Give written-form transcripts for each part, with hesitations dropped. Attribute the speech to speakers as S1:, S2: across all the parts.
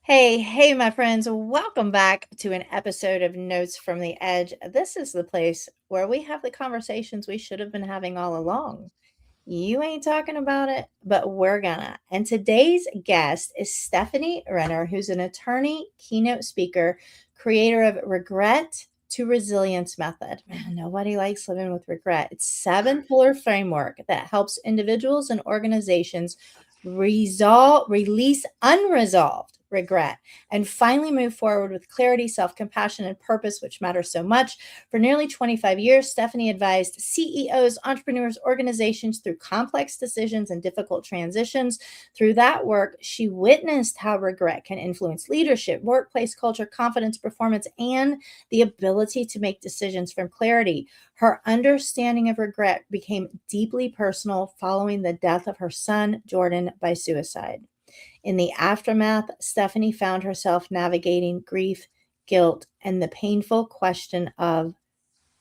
S1: Hey, my friends, welcome back to an episode of Notes from the Edge. This is the place where we have the conversations we should have been having all along. You ain't talking about it, but we're gonna. And today's guest is Stephanie Renner, who's an attorney, keynote speaker, creator of Regret to Resilience Method. Man, nobody likes living with regret. It's 7-pillar framework that helps individuals and organizations release unresolved regret and finally move forward with clarity, self-compassion, and purpose, which matters so much. For nearly 25 years, Stephanie advised CEOs, entrepreneurs, organizations through complex decisions and difficult transitions. Through that work, she witnessed how regret can influence leadership, workplace culture, confidence, performance, and the ability to make decisions from clarity. Her understanding of regret became deeply personal following the death of her son, Jordan, by suicide. In the aftermath, Stephanie found herself navigating grief, guilt, and the painful question of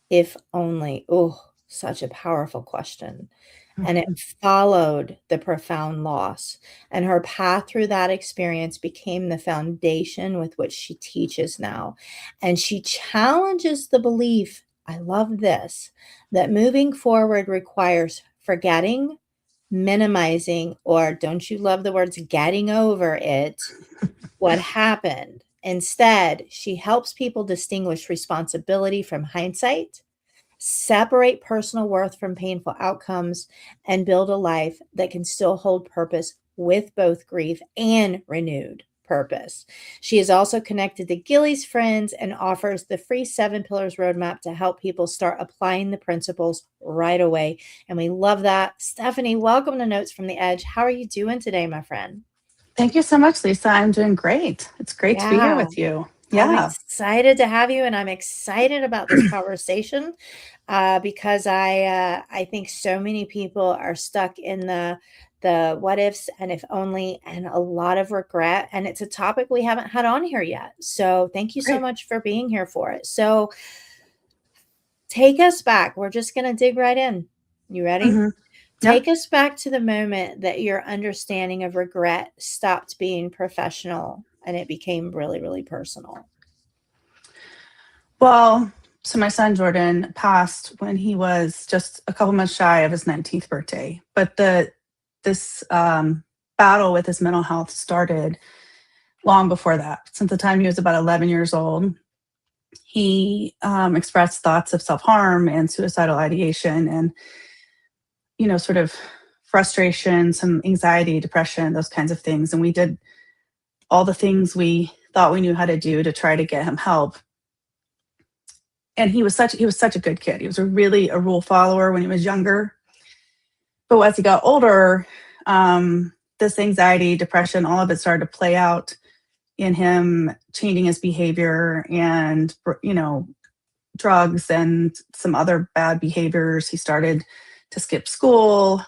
S1: if only. Oh, such a powerful question. And it
S2: Mhm.
S1: followed the profound loss. And her path through that experience became the foundation with which she teaches now. And she challenges the belief, I love this, that moving forward requires forgetting, minimizing, or don't you love the words getting over it, what happened. Instead, she helps people distinguish responsibility from hindsight, separate personal worth from painful outcomes, and build a life that can still hold purpose with both grief and renewed purpose. She is also connected to Gilly's Friends and offers the free 7 Pillars Roadmap to help people start applying the principles right away. And we love that. Stephanie, welcome to Notes from the Edge. How are you doing today, my friend?
S2: Thank you so much, Lisa. I'm doing great. It's great to be here
S1: Yeah.
S2: with you.
S1: I'm
S2: Yeah,
S1: excited to have you, and I'm excited about this conversation because I think so many people are stuck in the what ifs and if only, and a lot of regret. And it's a topic we haven't had on here yet. So thank you so
S2: great.
S1: much for being here for it. So take us back. We're just going to dig right in. You ready?
S2: hmm Yeah.
S1: Take us back to the moment that your understanding of regret stopped being professional and it became really, really personal.
S2: Well, so my son Jordan passed when he was just a couple months shy of his 19th birthday. But this battle with his mental health started long before that. Since the time he was about 11 years old, he expressed thoughts of self harm and suicidal ideation, and sort of frustration, some anxiety, depression, those kinds of things. And we did all the things we thought we knew how to do to try to get him help. And he was such a good kid. He was a rule follower when he was younger. But as he got older, this anxiety, depression, all of it started to play out in him, changing his behavior and drugs and some other bad behaviors. He started to skip school.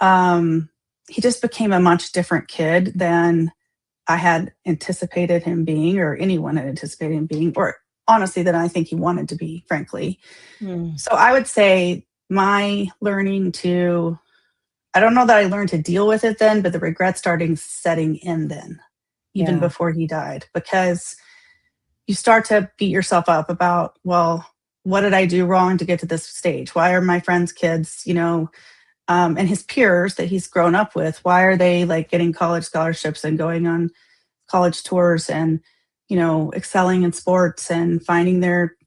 S2: He just became a much different kid than I had anticipated him being, or anyone had anticipated him being, or honestly, than I think he wanted to be, frankly.
S1: Hmm.
S2: So I would say my I don't know that I learned to deal with it then, but the regret starting setting in then, even
S1: Yeah.
S2: before he died, because you start to beat yourself up about, well, what did I do wrong to get to this stage? Why are my friends' kids, and his peers that he's grown up with, why are they like getting college scholarships and going on college tours and excelling in sports and finding their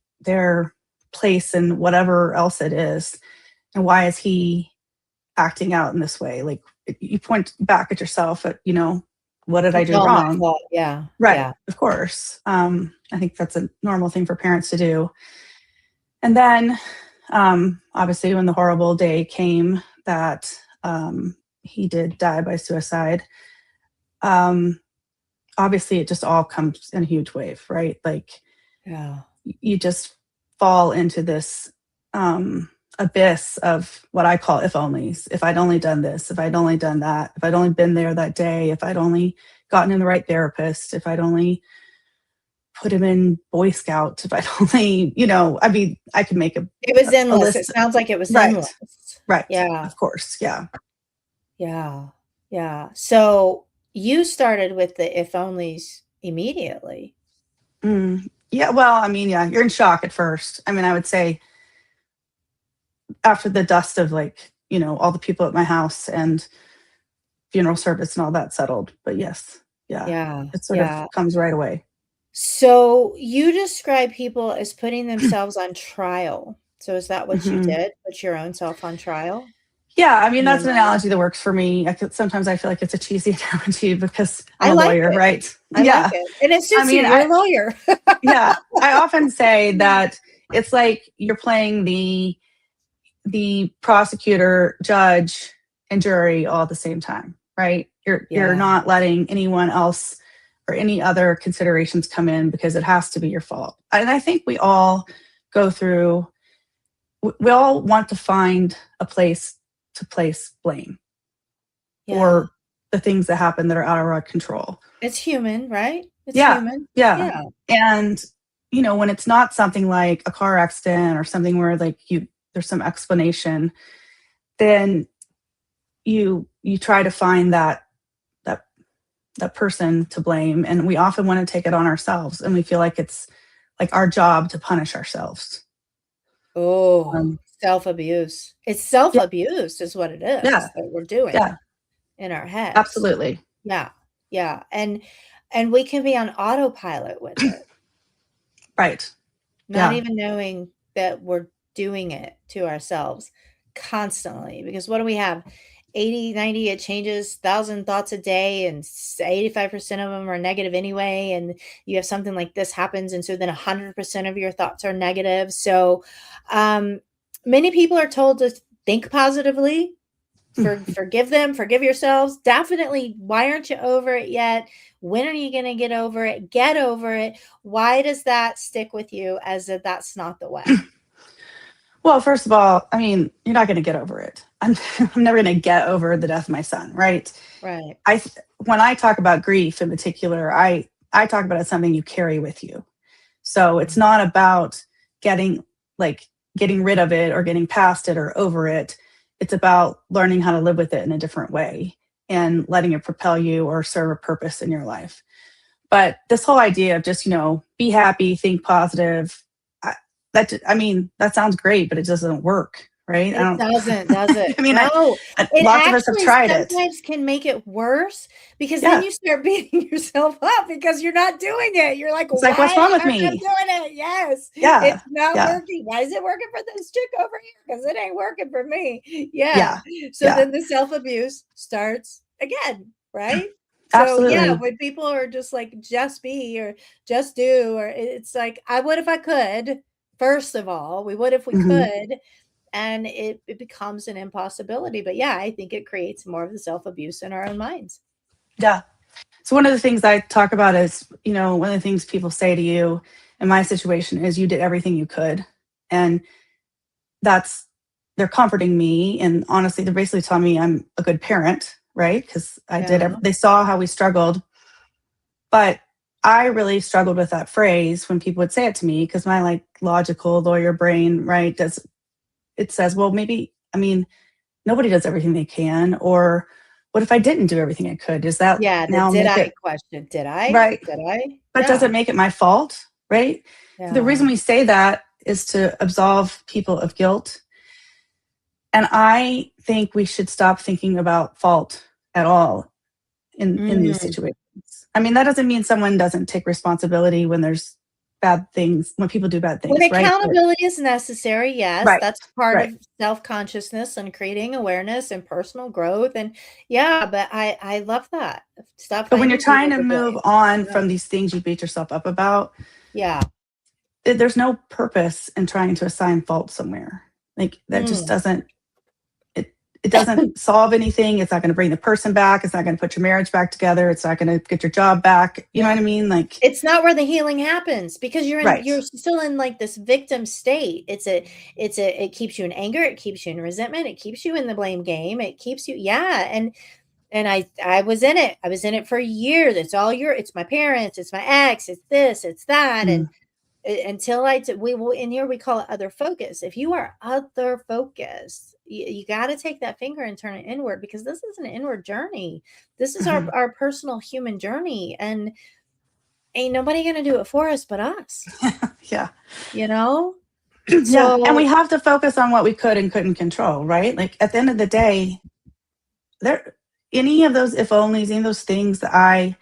S2: place in whatever else it is, and why is he acting out in this way? Like, you point back at yourself at, what did I
S1: It's
S2: do
S1: all my
S2: wrong?
S1: fault. Yeah.
S2: Right,
S1: Yeah.
S2: of course. I think that's a normal thing for parents to do. And then obviously when the horrible day came that he did die by suicide, um, obviously it just all comes in a huge wave, right? Like,
S1: Yeah.
S2: you just fall into this abyss of what I call if onlys. If I'd only done this, if I'd only done that, if I'd only been there that day, if I'd only gotten in the right therapist, if I'd only put him in Boy Scouts, if I'd only, I mean, I could make
S1: It was
S2: a
S1: endless. It
S2: list.
S1: sounds like it was
S2: Right,
S1: endless.
S2: right,
S1: Yeah.
S2: of course, yeah.
S1: Yeah. Yeah. So you started with the if onlys immediately.
S2: Yeah, well, I mean, yeah, you're in shock at first. I mean, I would say after the dust of like, all the people at my house and funeral service and all that settled. But yes, yeah,
S1: Yeah,
S2: it sort of
S1: yeah.
S2: comes right away.
S1: So you describe people as putting themselves on trial. So is that what you
S2: Hmm.
S1: did? Put your own self on trial
S2: Yeah, I mean,
S1: in your
S2: that's an
S1: mind?
S2: analogy that works for me. Sometimes I feel like it's a cheesy analogy because I'm
S1: I
S2: a
S1: like
S2: lawyer,
S1: it.
S2: right?
S1: I like
S2: Yeah.
S1: it. And it
S2: I
S1: suits you.
S2: mean,
S1: You're a lawyer.
S2: yeah, I often say that it's like you're playing the prosecutor, judge, and jury all at the same time, right? You're
S1: Yeah.
S2: not letting anyone else or any other considerations come in because it has to be your fault. And I think we all go through we all want to find a place to place blame
S1: Yeah.
S2: for the things that happen that are out of our control.
S1: It's human, right? It's
S2: Yeah.
S1: human.
S2: Yeah.
S1: Yeah.
S2: And when it's not something like a car accident or something where like there's some explanation, then you try to find that that person to blame, and we often want to take it on ourselves, and we feel like it's like our job to punish ourselves.
S1: Oh,
S2: um,
S1: self-abuse. It's
S2: yeah,
S1: self-abuse is what it
S2: yeah,
S1: is that we're doing
S2: yeah,
S1: in our heads.
S2: absolutely.
S1: Yeah. Yeah. And we can be on autopilot with it,
S2: Right.
S1: not
S2: Yeah.
S1: even knowing that we're doing it to ourselves constantly. Because what do we have? 80, 90, it changes 1,000 thoughts a day, and 85% of them are negative anyway. And you have something like this happens, and so then 100% of your thoughts are negative. So um, many people are told to think positively, forgive them, forgive yourselves. Definitely, why aren't you over it yet? When are you going to get over it? Get over it. Why does that stick with you as if that's not the way?
S2: Well, first of all, I mean, you're not going to get over it. I'm never going to get over the death of my son, right?
S1: Right.
S2: I When I talk about grief in particular, I talk about it as something you carry with you. So it's not about getting getting rid of it or getting past it or over it. It's about learning how to live with it in a different way and letting it propel you or serve a purpose in your life. But this whole idea of just, be happy, think positive, I mean, that sounds great, but it doesn't work, right? I
S1: It
S2: don't,
S1: doesn't, does it?
S2: I mean,
S1: No. It
S2: lots of us have
S1: actually
S2: tried it.
S1: sometimes can make it worse, because then
S2: Yeah.
S1: you start beating yourself up because you're not doing it. You're like,
S2: It's like, what's
S1: "Why
S2: wrong with
S1: aren't I
S2: me?
S1: doing it?" Yes.
S2: Yeah.
S1: It's not
S2: Yeah.
S1: working. Why is it working for this chick over here? Because it ain't working for me. Yeah.
S2: Yeah.
S1: So
S2: Yeah.
S1: then the self-abuse starts again, right? So, yeah,
S2: Absolutely.
S1: when people are just like, "Just be," or "Just do," or it's like, "I would if I could." First of all, we would if we
S2: Hmm.
S1: could, and it becomes an impossibility. But yeah, I think it creates more of the self-abuse in our own minds.
S2: Yeah. So one of the things I talk about is, one of the things people say to you in my situation is you did everything you could. And that's, they're comforting me. And honestly, they're basically telling me I'm a good parent, right? Because
S1: Yeah.
S2: they saw how we struggled. But I really struggled with that phrase when people would say it to me because my like logical lawyer brain, right, it says, well, maybe, I mean, nobody does everything they can. Or what if I didn't do everything I could? Does that
S1: Yeah, the
S2: now
S1: did
S2: make
S1: I
S2: it
S1: question. Did I?
S2: right?
S1: Did I?
S2: But does
S1: Yeah.
S2: it make it my fault? Right? The
S1: Yeah.
S2: reason we say that is to absolve people of guilt. And I think we should stop thinking about fault at all in these
S1: Mm.
S2: situations. I mean, that doesn't mean someone doesn't take responsibility when there's bad things, when people do bad
S1: When
S2: things, right? But,
S1: accountability is necessary, yes,
S2: right,
S1: that's part
S2: right.
S1: of self-consciousness and creating awareness and personal growth. And yeah, but I love that. Stop
S2: But when you're
S1: finding
S2: trying
S1: people
S2: to
S1: to
S2: move
S1: blame.
S2: on
S1: Yeah.
S2: from these things you beat yourself up about,
S1: Yeah.
S2: there's no purpose in trying to assign fault somewhere. Like that just
S1: Mm.
S2: doesn't it it doesn't solve anything. It's not going to bring the person back. It's not going to put your marriage back together. It's not going to get your job back. You know what I mean? Like,
S1: It's not where the healing happens, because
S2: right.
S1: you're still in like this victim state. It keeps you in anger, it keeps you in resentment, it keeps you in the blame game, it keeps you, yeah. And I was in it. I was in it for years. It's my parents, it's my ex, it's this, it's that.
S2: Mm,
S1: And until we will, in here we call it other focus. If you are other focused, you got to take that finger and turn it inward, because this is an inward journey. This is
S2: mhm.
S1: our personal human journey. And ain't nobody going to do it for us but us,
S2: Yeah.
S1: you know?
S2: Yeah. And we
S1: So,
S2: have to focus on what we could and couldn't control, right? Like at the end of the day, there any of those if onlys, any of those things that I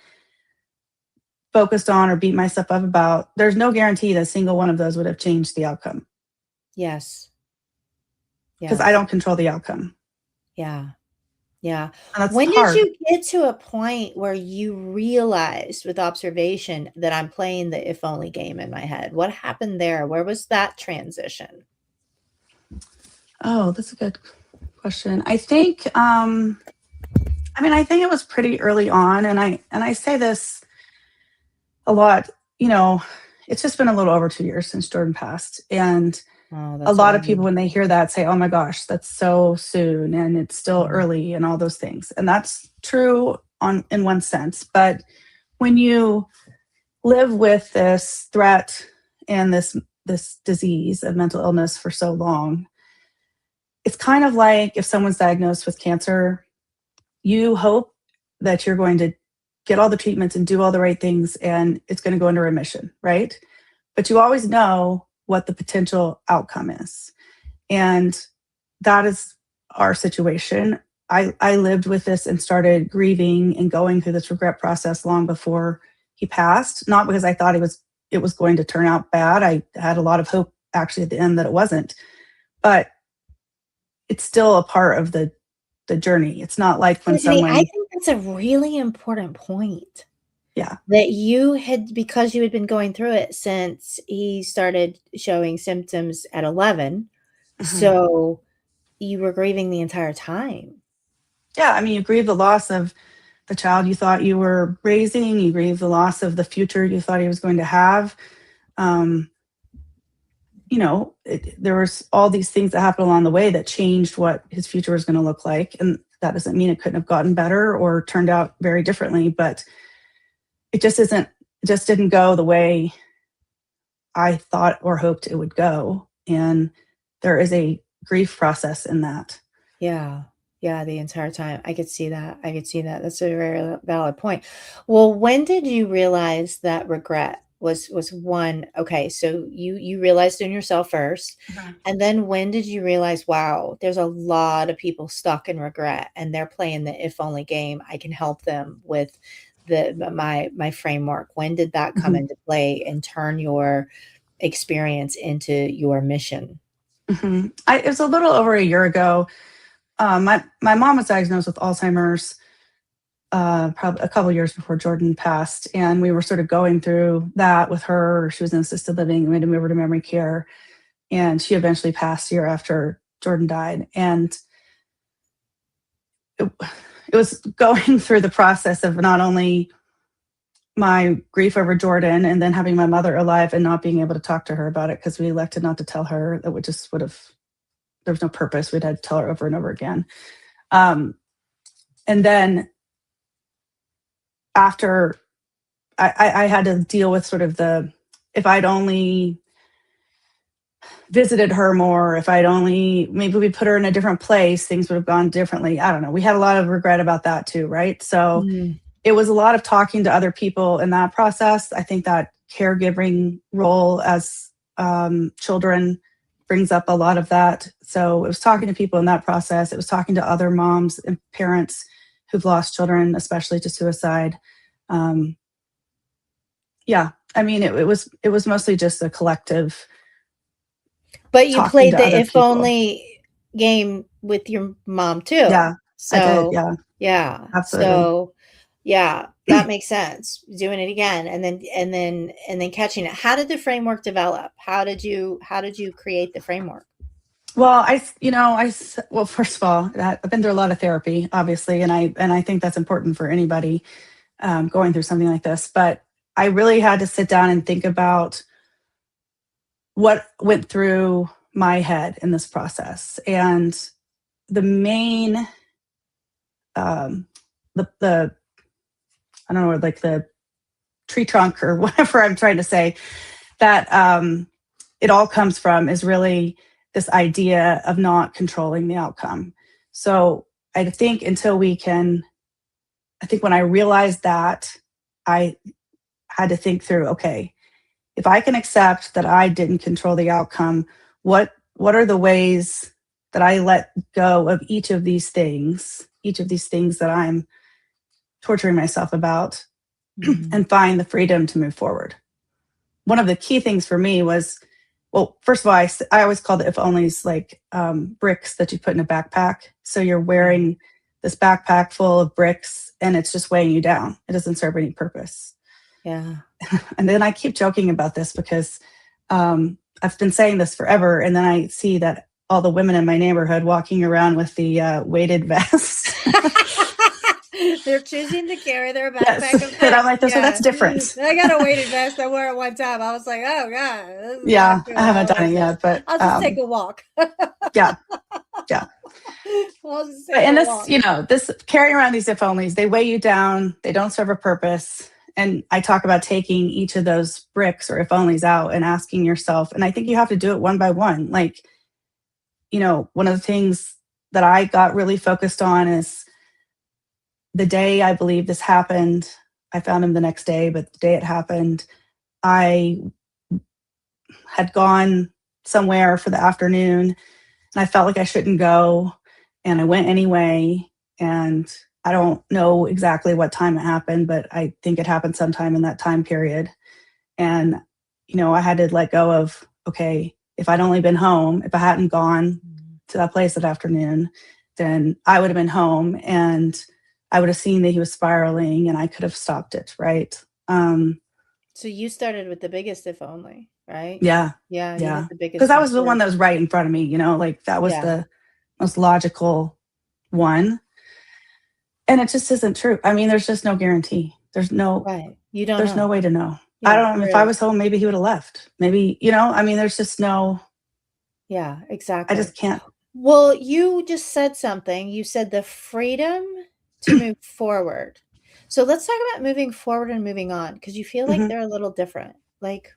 S2: focused on or beat myself up about, there's no guarantee that a single one of those would have changed the outcome
S1: yes.
S2: because I
S1: Yes.
S2: don't control the outcome.
S1: Yeah. Yeah.
S2: And that's
S1: When did
S2: hard.
S1: you get to a point where you realized with observation that I'm playing the if only game in my head? What happened there? Where was that transition?
S2: Oh, that's a good question. I think I think it was pretty early on, and I say this a lot, you know, it's just been a little over 2 years since Jordan passed. And
S1: Oh,
S2: a
S1: that's
S2: lot of people,
S1: early.
S2: when they hear that, say, oh my gosh, that's so soon and it's still
S1: Mm,
S2: early and all those things. And that's true in one sense. But when you live with this threat and this disease of mental illness for so long, it's kind of like if someone's diagnosed with cancer, you hope that you're going to get all the treatments and do all the right things and it's going to go into remission, right? But you always know what the potential outcome is. And that is our situation. I lived with this and started grieving and going through this regret process long before he passed, not because I thought it was going to turn out bad. I had a lot of hope actually at the end that it wasn't, but it's still a part of the journey. It's not like when
S1: Tiffany, I
S2: someone,
S1: think that's a really important point
S2: yeah.
S1: that you had, because you had been going through it since he started showing symptoms at 11.
S2: Mhm.
S1: So you were grieving the entire time.
S2: Yeah, I mean, you grieve the loss of the child you thought you were raising, you grieve the loss of the future you thought he was going to have. Um, there was all these things that happened along the way that changed what his future was going to look like. And that doesn't mean it couldn't have gotten better or turned out very differently, but it just didn't go the way I thought or hoped it would go. And there is a grief process in that.
S1: Yeah. Yeah, the entire time. I could see that. I could see that. That's a very valid point. Well, when did you realize that regret was one, okay, so you realized in yourself first,
S2: Mhm.
S1: and then when did you realize, wow, there's a lot of people stuck in regret and they're playing the if only game. I can help them with my framework. When did that come
S2: Mhm.
S1: into play and turn your experience into your mission?
S2: Mhm. It was a little over a year ago. My mom was diagnosed with Alzheimer's probably a couple years before Jordan passed, and we were sort of going through that with her. She was in assisted living. We had to move her to memory care, and she eventually passed a year after Jordan died. And it, it was going through the process of not only my grief over Jordan and then having my mother alive and not being able to talk to her about it because we elected not to tell her. That would have there was no purpose. We'd had to tell her over and over again. Um, and then after I had to deal with sort of if I'd only visited her more, if I'd only maybe we put her in a different place, things would have gone differently. I don't know. We had a lot of regret about that too, right? So
S1: Mm,
S2: it was a lot of talking to other people in that process. I think that caregiving role as children brings up a lot of that. So it was talking to people in that process. It was talking to other moms and parents who've lost children, especially to suicide. Um, yeah, I mean, it was mostly just a collective
S1: but you
S2: talking
S1: played
S2: to
S1: the
S2: other
S1: if
S2: people.
S1: only game with your mom too.
S2: Yeah, I did.
S1: So,
S2: Yeah,
S1: yeah.
S2: absolutely.
S1: So, yeah, that makes sense. Doing it again and then catching it. How did the framework develop? How did you create the framework?
S2: Well, well, first of all, I've been through a lot of therapy, obviously, and I think that's important for anybody going through something like this. But I really had to sit down and think about what went through my head in this process, and the main, um, the I don't know, like the tree trunk or whatever I'm trying to say, that it all comes from is really this idea of not controlling the outcome. So I think I think when I realized that, I had to think through, okay, if I can accept that I didn't control the outcome, what are the ways that I let go of each of these things that I'm torturing myself about, and find the freedom to move forward. One of the key things for me was, well, first of all, I always call the if onlys like bricks that you put in a backpack. So you're wearing this backpack full of bricks and it's just weighing you down. It doesn't serve any purpose.
S1: Yeah.
S2: And then I keep joking about this because I've been saying this forever. And then I see that all the women in my neighborhood walking around with the weighted vests.
S1: They're choosing to carry their backpack
S2: Yes.
S1: of bricks.
S2: And I'm like, so that's different.
S1: I got a weighted vest I wore it one time. I was like, oh God, this is
S2: Yeah,
S1: not cool.
S2: I haven't done it yet, but
S1: I'll just take a walk.
S2: yeah.
S1: I'll just take
S2: And
S1: a
S2: this,
S1: walk.
S2: this carrying around these if onlys, they weigh you down, they don't serve a purpose. And I talk about taking each of those bricks or if onlys out and asking yourself, and I think you have to do it one by one. Like, one of the things that I got really focused on is the day I believe this happened. I found him the next day, but the day it happened, I had gone somewhere for the afternoon and I felt like I shouldn't go. And I went anyway. And I don't know exactly what time it happened, but I think it happened sometime in that time period. And, I had to let go of, okay, if I'd only been home, if I hadn't gone to that place that afternoon, then I would have been home and I would have seen that he was spiraling and I could have stopped it. Right.
S1: So you started with the biggest if only, right?
S2: Yeah.
S1: Yeah. You
S2: Yeah.
S1: hit the biggest
S2: Because that
S1: one
S2: was the one
S1: first.
S2: that was right in front of me, like that was the most logical one. And it just isn't true. I mean, there's just no guarantee. There's no way to know. I
S1: Yeah,
S2: don't know. If I was home, maybe he would have left. Maybe, I mean, there's just no,
S1: yeah,
S2: I
S1: exactly.
S2: just can't.
S1: Well, you just said something. You said the freedom to move forward. So let's talk about moving forward and moving on because you feel like they're a little different. Like,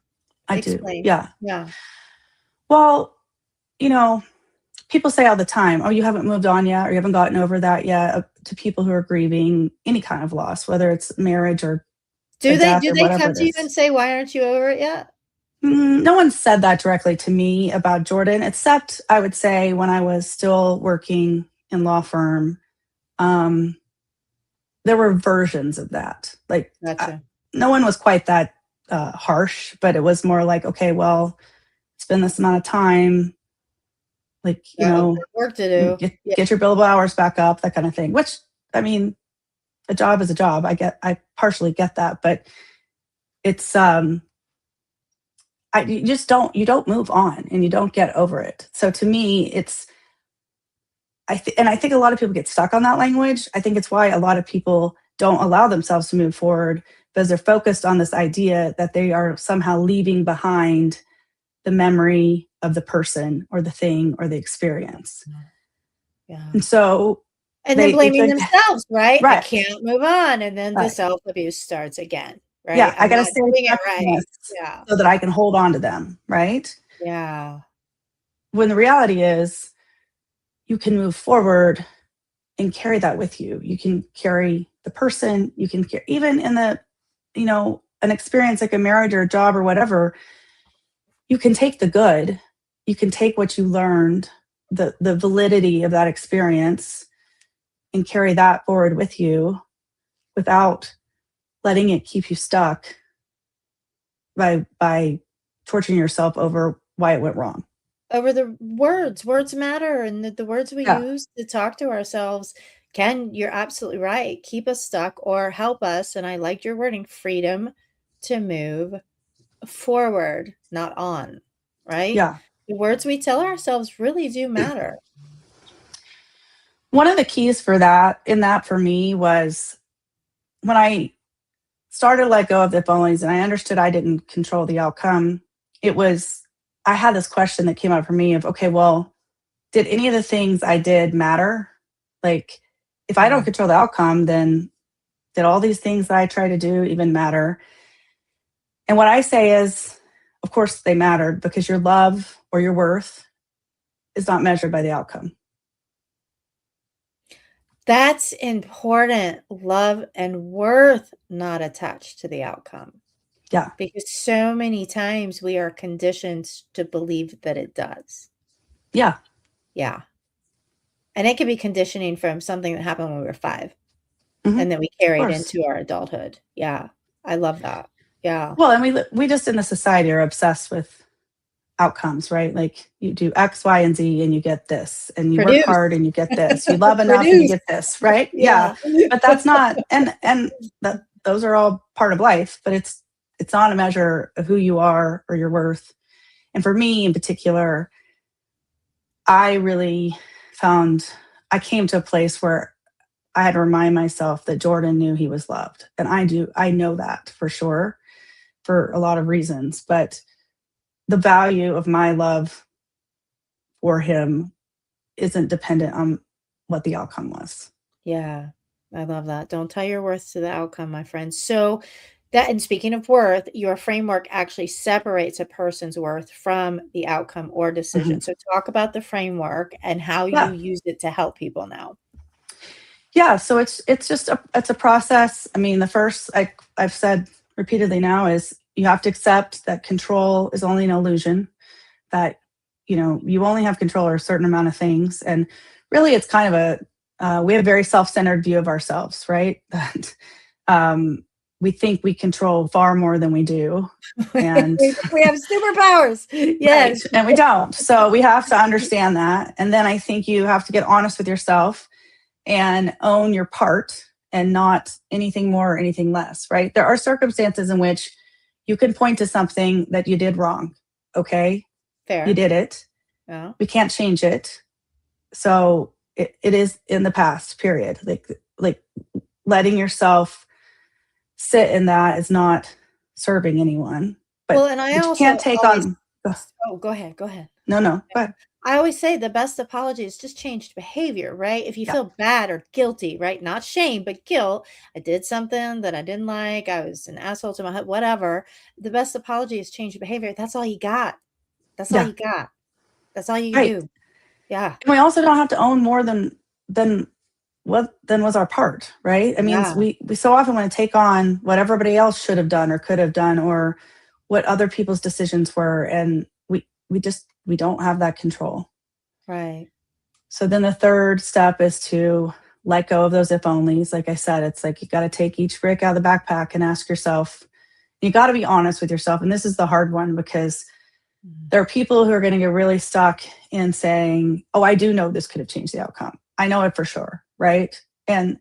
S2: I do.
S1: explain.
S2: Yeah.
S1: Yeah.
S2: Well, people say all the time, oh, you haven't moved on yet, or you haven't gotten over that yet, to people who are grieving any kind of loss, whether it's marriage or
S1: Do
S2: a
S1: they
S2: death or whatever
S1: come
S2: it
S1: to you and
S2: is.
S1: say, why aren't you over it yet?
S2: No one said that directly to me about Jordan, except I would say when I was still working in law firm, there were versions of that. Like,
S1: Gotcha.
S2: no one was quite that harsh, but it was more like, okay, well, it's been this amount of time. Like,
S1: Work to do.
S2: get your billable hours back up, that kind of thing. Which, I mean, a job is a job. I partially get that, but it's you don't move on and you don't get over it. So to me, it's I think a lot of people get stuck on that language. I think it's why a lot of people don't allow themselves to move forward because they're focused on this idea that they are somehow leaving behind the memory of the person or the thing or the experience.
S1: Yeah.
S2: And so
S1: And then blaming themselves, right? I
S2: Right.
S1: can't move on. And then the
S2: Right.
S1: self-abuse starts again, right?
S2: Yeah, I
S1: I'm
S2: gotta
S1: not
S2: stay
S1: doing it
S2: stuck in
S1: right.
S2: this
S1: Yeah.
S2: so that I can hold on to them, right?
S1: Yeah.
S2: When the reality is you can move forward and carry that with you. You can carry the person, you can even in an experience like a marriage or a job or whatever, you can take the good, you can take what you learned, the validity of that experience and carry that forward with you without letting it keep you stuck by torturing yourself over why it went wrong.
S1: Over the words matter, and the words we
S2: Yeah.
S1: use to talk to ourselves you're absolutely right, keep us stuck or help us, and I liked your wording, freedom to move forward, not on, right?
S2: Yeah.
S1: The words we tell ourselves really do matter.
S2: One of the keys for that for me was when I started to let go of the phonies and I understood I didn't control the outcome. I had this question that came up for me of, okay, well, did any of the things I did matter? Like, if I don't control the outcome, then did all these things that I try to do even matter? And what I say is, of course they mattered because your love or your worth is not measured by the outcome.
S1: That's important. Love and worth not attached to the outcome.
S2: Yeah.
S1: Because so many times we are conditioned to believe that it does.
S2: Yeah.
S1: Yeah. And it could be conditioning from something that happened when we were 5
S2: Hmm.
S1: and then we
S2: Of
S1: carried
S2: course.
S1: into our adulthood. Yeah. I love that. Yeah.
S2: Well, and we just in the society are obsessed with outcomes, right? Like you do X, Y, and Z and you get this, and you work
S1: Produce.
S2: hard and you get this. You love enough and you
S1: Produce.
S2: get this, right? Yeah.
S1: Yeah.
S2: But that's not, and that those are all part of life, but it's not a measure of who you are or your worth. And for me in particular, I really found I came to a place where I had to remind myself that Jordan knew he was loved. And I know that for sure for a lot of reasons, but the value of my love for him isn't dependent on what the outcome was.
S1: Yeah. I love that. Don't tie your worth to the outcome, my friend. So that, and speaking of worth, your framework actually separates a person's worth from the outcome or
S2: Mhm.
S1: decision. So talk about the framework and how you
S2: Yeah.
S1: use it to help people now.
S2: Yeah. So it's just it's a process. I mean, the first I've said repeatedly now is you have to accept that control is only an illusion, that you only have control over a certain amount of things. And really it's kind of we have a very self-centered view of ourselves, right? That we think we control far more than we do. And
S1: We have superpowers.
S2: right,
S1: Yes.
S2: and we don't. So we have to understand that. And then I think you have to get honest with yourself and own your part and not anything more or anything less, right? There are circumstances in which you can point to something that you did wrong. Okay, you
S1: Fair.
S2: did it.
S1: Yeah.
S2: We can't change it. So it is in the past, period. Like letting yourself sit in that is not serving anyone.
S1: Well,
S2: But
S1: and I
S2: but you can't
S1: also
S2: take
S1: always,
S2: on
S1: oh, go ahead. Go ahead.
S2: no, no, but
S1: I always say the best apology is just changed behavior, right? If you
S2: yeah,
S1: feel bad or guilty, right? Not shame, but guilt. I did something that I didn't like. I was an asshole to my husband, whatever. The best apology is change behavior. That's all you got. That's all
S2: yeah,
S1: you got. That's all you can
S2: right.
S1: do. Yeah.
S2: And we also don't have to own more than what then was our part, right? I mean,
S1: Yeah.
S2: we so often want to take on what everybody else should have done or could have done or what other people's decisions were, and we don't have that control.
S1: Right.
S2: So then the third step is to let go of those if onlys. Like I said, it's like you got to take each brick out of the backpack and ask yourself, you got to be honest with yourself. And this is the hard one because
S1: Mhm.
S2: there are people who are going to get really stuck in saying, oh, I do know this could have changed the outcome. I know it for sure. Right. And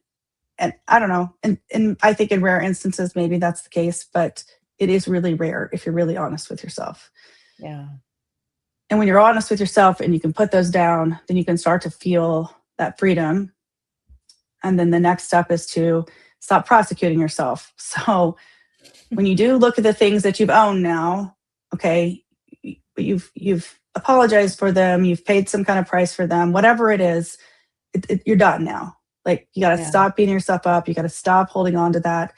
S2: I don't know. And I think in rare instances, maybe that's the case, but it is really rare if you're really honest with yourself.
S1: Yeah.
S2: And when you're honest with yourself and you can put those down, then you can start to feel that freedom. And then the next step is to stop prosecuting yourself. So when you do look at the things that you've owned now, okay, you've apologized for them, you've paid some kind of price for them, whatever it is, you're done now. Like you got to
S1: Yeah.
S2: stop beating yourself up. You got to stop holding on to that.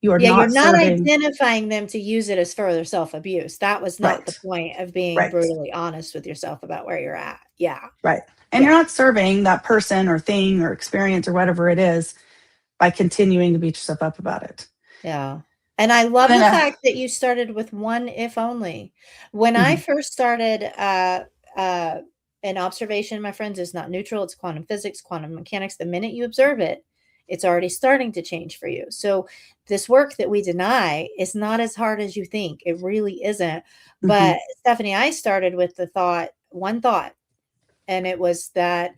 S2: You are
S1: Yeah, you're
S2: not
S1: not
S2: serving.
S1: identifying them to use it as further self-abuse. That was not the
S2: Right,
S1: point of being
S2: right,
S1: brutally honest with yourself about where you're at. Yeah.
S2: right. And
S1: Yeah.
S2: you're not serving that person or thing or experience or whatever it is by continuing to beat yourself up about it.
S1: Yeah. And I
S2: And
S1: love
S2: then,
S1: the fact that you started with one if only. When I
S2: mhm,
S1: first started, uh, an observation, my friends, is not neutral. It's quantum physics, quantum mechanics. The minute you observe it, it's already starting to change for you. So this work that we deny is not as hard as you think. It really isn't.
S2: mhm,
S1: But Stephanie, I started with the thought, one thought, and it was that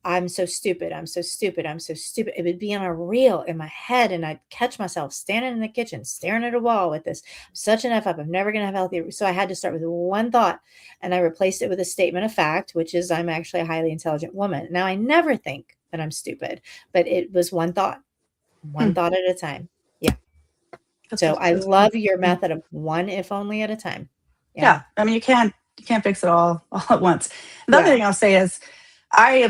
S1: I'm so stupid. I'm so stupid. I'm so stupid. It would be on a reel in my head, and I'd catch myself standing in the kitchen, staring at a wall with this. I'm such an F up. I'm never going to have healthy. So I had to start with one thought, and I replaced it with a statement of fact, which is I'm actually a highly intelligent woman. Now I never think that I'm stupid, but it was one
S2: hmm.
S1: thought at a time. Yeah.
S2: That's
S1: So I
S2: that's good.
S1: love your
S2: Mm.
S1: method of one if only at a time.
S2: Yeah,
S1: Yeah.
S2: I mean, you can't fix it all at once. The other
S1: Yeah.
S2: thing I'll say is, I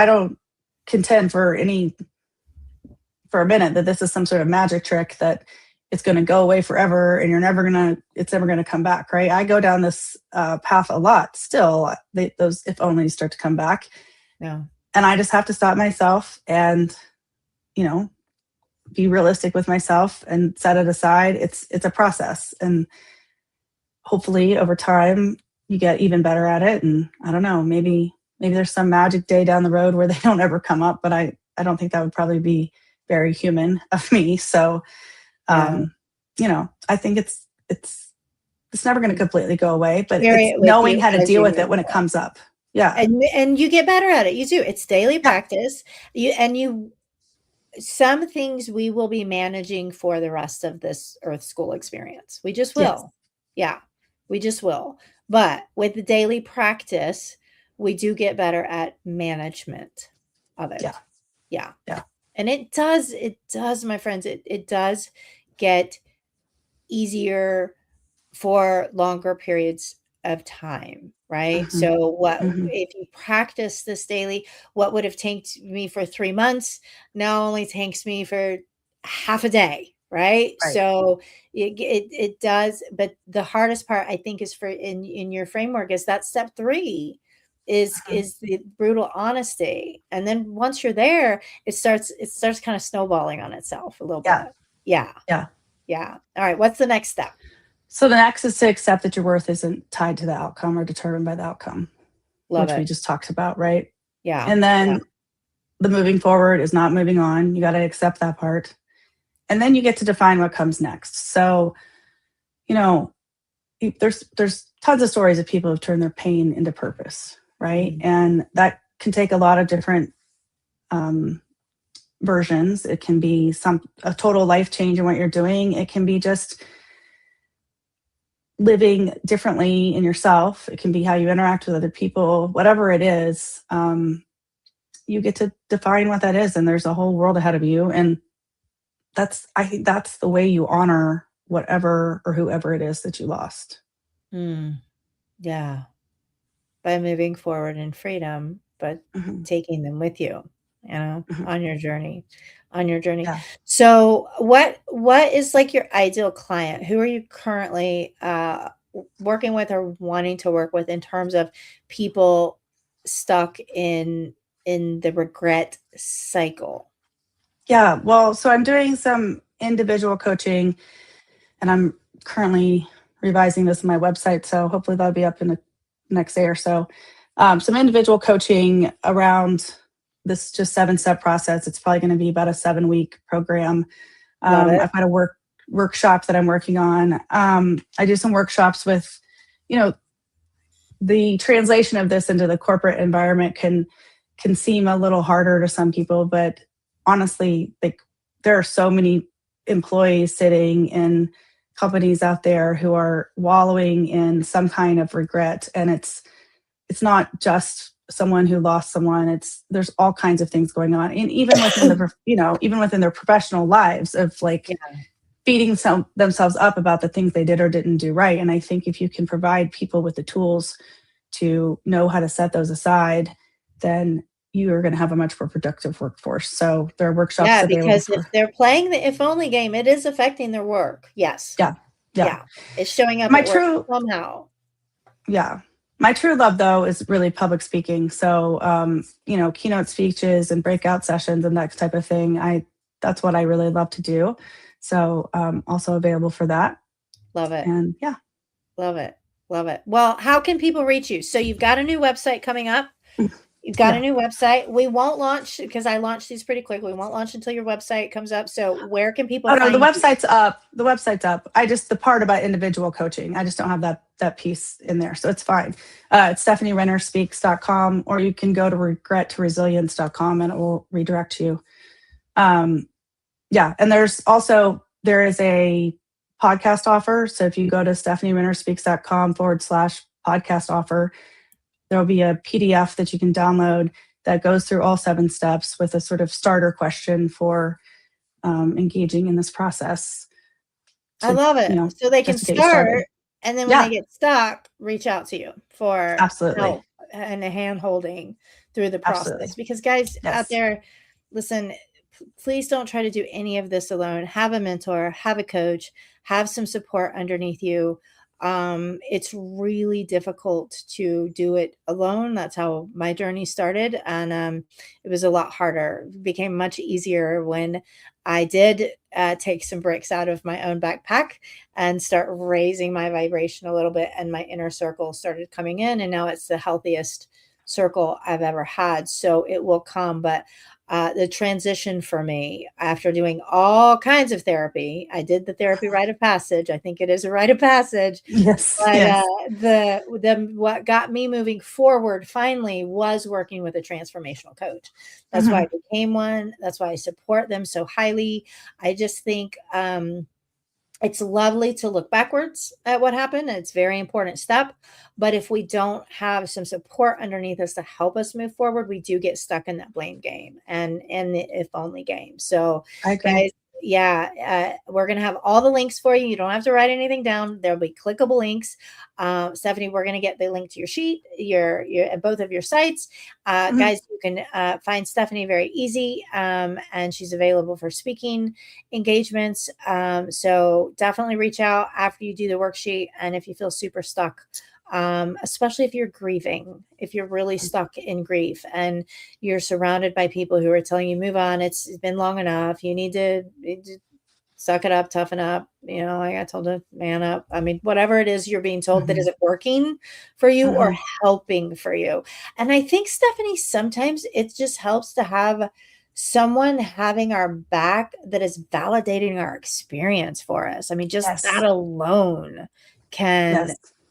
S2: don't contend for a minute that this is some sort of magic trick that it's going to go away forever and it's never going to come back, right? I go down this path a lot still. Those if only start to come back,
S1: Yeah.
S2: and I just have to stop myself and you know be realistic with myself and set it aside. It's a process, and hopefully over time you get even better at it. And I don't know, maybe there's some magic day down the road where they don't ever come up, but I don't think that would probably be very human of me. So
S1: Yeah.
S2: I think it's never going to completely go away, but
S1: Carry
S2: it's
S1: it with
S2: knowing
S1: you
S2: how to
S1: as
S2: deal
S1: you
S2: with it
S1: move
S2: when it
S1: forward.
S2: comes up. Yeah.
S1: And you get better at it. You do. It's daily
S2: Yeah.
S1: practice. Some things we will be managing for the rest of this Earth School experience. We just
S2: Yes.
S1: will. Yeah, we just will. But with the daily practice, we do get better at management of
S2: Yeah.
S1: it. Yeah.
S2: Yeah.
S1: And it does, my friends, it does get easier for longer periods of time, right?
S2: Hmm.
S1: So what
S2: Hmm.
S1: if you practice this daily, what would have taken me for 3 months now only takes me for half a day, right?
S2: Right.
S1: So it does, but the hardest part I think is for in your framework is that step 3
S2: Mhm.
S1: is the brutal honesty. And then once you're there, it starts kind of snowballing on itself a little
S2: Yeah.
S1: bit. Yeah.
S2: Yeah.
S1: Yeah. All right, what's the next step?
S2: So the next is to accept that your worth isn't tied to the outcome or determined by the outcome,
S1: Love
S2: which we
S1: it.
S2: just talked about, right?
S1: Yeah.
S2: And
S1: Yeah.
S2: then the moving forward is not moving on. You got to accept that part. And then you get to define what comes next. So, you know, there's tons of stories of people who've turned their pain into purpose, right?
S1: Mhm.
S2: And that can take a lot of different um, versions. It can be a total life change in what you're doing. It can be just living differently in yourself. It can be how you interact with other people, whatever it is. You get to define what that is, and there's a whole world ahead of you. And I think that's the way you honor whatever or whoever it is that you lost.
S1: Mm, yeah. By moving forward in freedom, but
S2: Hmm.
S1: taking them with you,
S2: Hmm.
S1: on your journey, on your journey.
S2: Yeah.
S1: So what is like your ideal client? Who are you currently working with or wanting to work with in terms of people stuck in the regret cycle?
S2: Yeah. Well, so I'm doing some individual coaching, and I'm currently revising this on my website. So hopefully that'll be up in the next day or so. Some individual coaching around this just 7-step process. It's probably going to be about a 7-week program.
S1: Love it.
S2: I've got a workshop that I'm working on. I do some workshops with, you know, the translation of this into the corporate environment can seem a little harder to some people, but honestly, like there are so many employees sitting in companies out there who are wallowing in some kind of regret, and it's not just someone who lost someone. There's all kinds of things going on, and even within even within their professional lives of like
S1: Yeah.
S2: beating themselves up about the things they did or didn't do right. And I think if you can provide people with the tools to know how to set those aside, then you are going to have a much more productive workforce. So there are workshops
S1: Yeah,
S2: available
S1: because if
S2: for,
S1: they're playing the if only game, it is affecting their work. Yes.
S2: yeah, yeah.
S1: Yeah. It's showing up
S2: My
S1: at work
S2: true,
S1: somehow.
S2: yeah. My true love though is really public speaking. So, keynote speeches and breakout sessions and that type of thing. That's what I really love to do. So, also available for that.
S1: Love it.
S2: And yeah,
S1: Love it. Love it. Well, how can people reach you? So you've got a new website coming up. You've got a
S2: yeah.
S1: new website. We won't launch because I launched these pretty quickly. We won't launch until your website comes up. So where can people
S2: Oh no, the
S1: find you?
S2: website's up. The website's up. The part about individual coaching, I just don't have that piece in there. So it's fine. It's StephanieRennerspeaks.com, or you can go to regrettoresilience.com and it will redirect you. Yeah. And there is a podcast offer. So if you go to StephanieRennerspeaks.com/podcast offer, there will be a PDF that you can download that goes through all 7 steps with a sort of starter question for engaging in this process
S1: I
S2: to,
S1: love it. So they can
S2: just to get you started.
S1: start, and then when they
S2: Yeah,
S1: get stuck, reach out to you for
S2: absolutely.
S1: help and a hand holding through the process.
S2: Absolutely.
S1: Because guys out
S2: Yes.
S1: there, listen, please don't try to do any of this alone. Have a mentor, have a coach, have some support underneath you. It's really difficult to do it alone. That's how my journey started, and it was a lot harder. It became much easier when I did take some bricks out of my own backpack and start raising my vibration a little bit, and my inner circle started coming in, and now it's the healthiest circle I've ever had. So it will come, but the transition for me after doing all kinds of therapy, I did the therapy rite of passage. I think it is a rite of passage.
S2: Yes,
S1: But
S2: yes.
S1: the what got me moving forward finally was working with a transformational coach. That's why I
S2: Mhm.
S1: became one. That's why I support them so highly. I just think it's lovely to look backwards at what happened. It's a very important step. But if we don't have some support underneath us to help us move forward, we do get stuck in that blame game and the if only game. So,
S2: I agree.
S1: guys, yeah, we're gonna have all the links for you. You don't have to write anything down. There'll be clickable links. Stephanie, we're gonna get the link to your sheet, your both of your sites.
S2: Mhm.
S1: Guys, you can find Stephanie very easy, and she's available for speaking engagements. So definitely reach out after you do the worksheet. And if you feel super stuck, especially if you're grieving, if you're really stuck in grief and you're surrounded by people who are telling you, move on, it's been long enough. You need to suck it up, toughen up. I got told to man up. I mean, whatever it is you're being told that
S2: Mhm.
S1: isn't working for you or
S2: Mhm.
S1: helping for you. And I think, Stephanie, sometimes it just helps to have someone having our back that is validating our experience for us. I mean, just that
S2: Yes,
S1: alone can,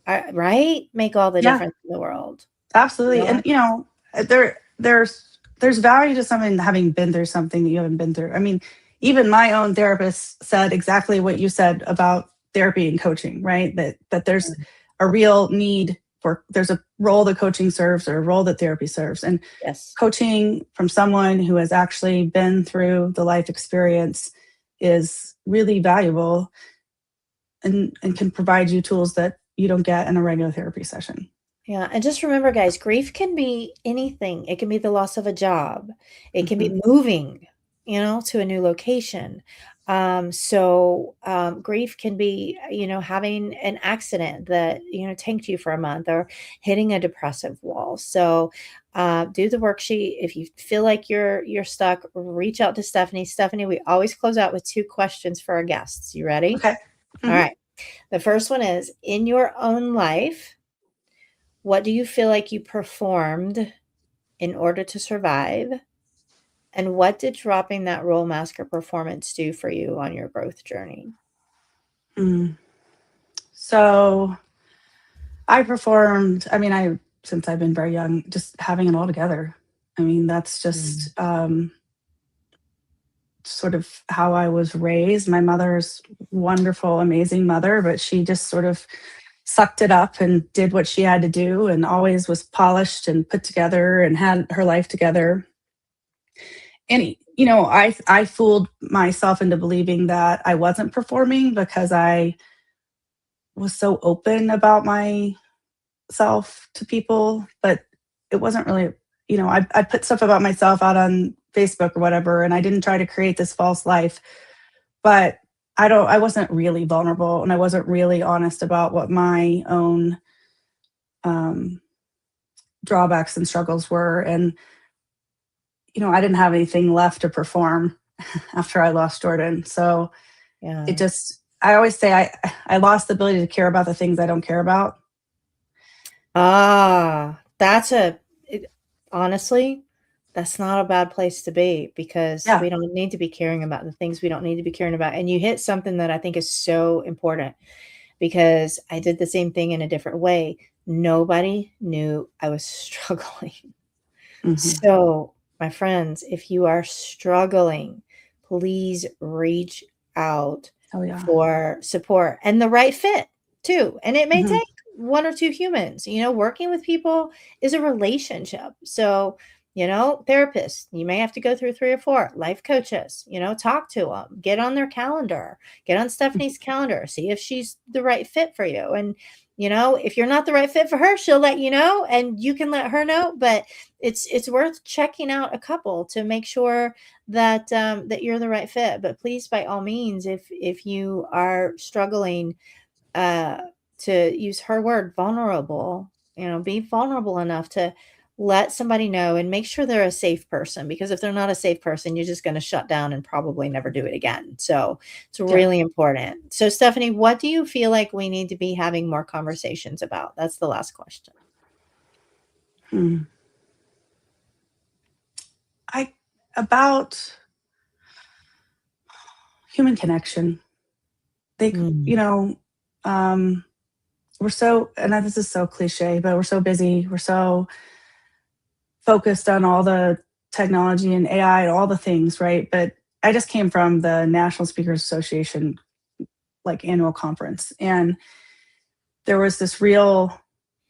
S2: yes.
S1: right, make all the
S2: Yeah,
S1: difference in the world.
S2: absolutely.
S1: Yeah.
S2: And there's value to someone having been through something that you haven't been through. I mean, even my own therapist said exactly what you said about therapy and coaching, right? That there's a real need for there's a role that coaching serves or a role that therapy serves. And
S1: Yes.
S2: coaching from someone who has actually been through the life experience is really valuable and can provide you tools that you don't get in a regular therapy session.
S1: Yeah, and just remember, guys, grief can be anything. It can be the loss of a job. It can
S2: Mhm.
S1: be moving, to a new location. Grief can be, having an accident that, tanked you for a month or hitting a depressive wall. So, do the worksheet. If you feel like you're stuck, reach out to Stephanie. Stephanie, we always close out with 2 questions for our guests. You ready?
S2: Okay.
S1: All
S2: Mhm.
S1: right. The first one is, in your own life, what do you feel like you performed in order to survive? And what did dropping that role mask or performance do for you on your growth journey?
S2: Mm. So I performed, I mean, since I've been very young, just having it all together. I mean, that's just
S1: Mm.
S2: sort of how I was raised. My mother's wonderful, amazing mother, but she just sort of sucked it up and did what she had to do and always was polished and put together and had her life together. And I fooled myself into believing that I wasn't performing because I was so open about myself to people, but it wasn't really, I put stuff about myself out on Facebook or whatever, and I didn't try to create this false life, but I wasn't really vulnerable and I wasn't really honest about what my own um, drawbacks and struggles were. And, I didn't have anything left to perform after I lost Jordan. So
S1: Yeah.
S2: I always say I lost the ability to care about the things I don't care about.
S1: Ah, honestly, that's not a bad place to be because
S2: Yeah.
S1: we don't need to be caring about the things we don't need to be caring about. And you hit something that I think is so important because I did the same thing in a different way. Nobody knew I was struggling.
S2: Hmm.
S1: So, my friends, if you are struggling, please reach out
S2: Oh, yeah.
S1: for support and the right fit too. And it may
S2: Hmm.
S1: take 1 or 2 humans. Working with people is a relationship. So, therapists, you may have to go through 3 or 4 life coaches, talk to them, get on their calendar, get on Stephanie's calendar, see if she's the right fit for you. And, if you're not the right fit for her, she'll let you know and you can let her know. But it's worth checking out a couple to make sure that you're the right fit. But please, by all means, if you are struggling, uh to use her word, vulnerable, be vulnerable enough to let somebody know and make sure they're a safe person, because if they're not a safe person, you're just going to shut down and probably never do it again. So it's
S2: Yeah.
S1: really important. So Stephanie, what do you feel like we need to be having more conversations about? That's the last question.
S2: About human connection. We're so, and this is so cliche, but we're so busy. We're so focused on all the technology and AI and all the things, right? But I just came from the National Speakers Association annual conference, and there was this real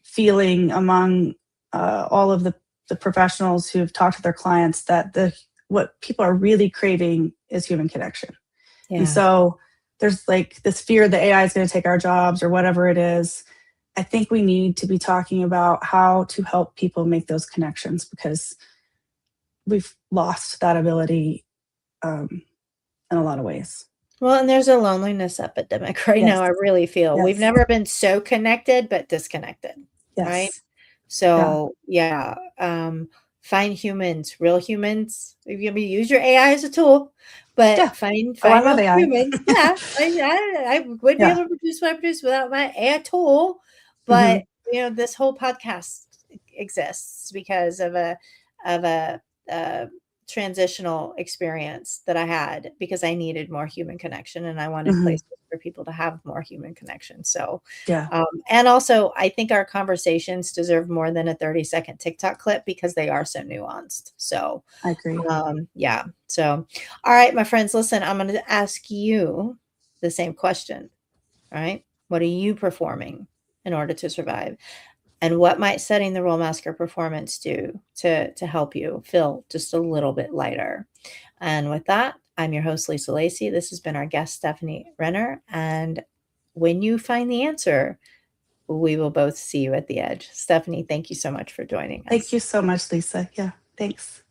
S2: feeling among all of the professionals who've talked to their clients that what people are really craving is human connection.
S1: Yeah.
S2: And so there's this fear that AI is going to take our jobs or whatever it is. I think we need to be talking about how to help people make those connections, because we've lost that ability in a lot of ways.
S1: Well, and there's a loneliness epidemic right
S2: Yes.
S1: now, I really feel. We've
S2: Yes.
S1: never been so connected, but disconnected, right?
S2: Yes.
S1: So, yeah, find humans, real humans. Use your AI as a tool,
S2: Yeah.
S1: but find
S2: Oh, I love
S1: real
S2: AI.
S1: humans. Yeah, I wouldn't be
S2: Yeah.
S1: able to produce what I produce without my AI tool,
S2: Mhm.
S1: but, this whole podcast exists because of a transitional experience that I had, because I needed more human connection and I wanted
S2: Mhm.
S1: places for people to have more human connection. So,
S2: Yeah.
S1: and also I think our conversations deserve more than a 30-second TikTok clip, because they are so nuanced. So,
S2: I agree.
S1: yeah. So, all right, my friends, listen, I'm going to ask you the same question. All right. What are you performing in order to survive? And what might setting the role masker performance do to help you feel just a little bit lighter? And with that, I'm your host, Lisa Lacy. This has been our guest, Stephanie Renner. And when you find the answer, we will both see you at the edge. Stephanie, thank you so much for joining
S2: Thank
S1: us.
S2: you so much, Lisa. Yeah. Thanks.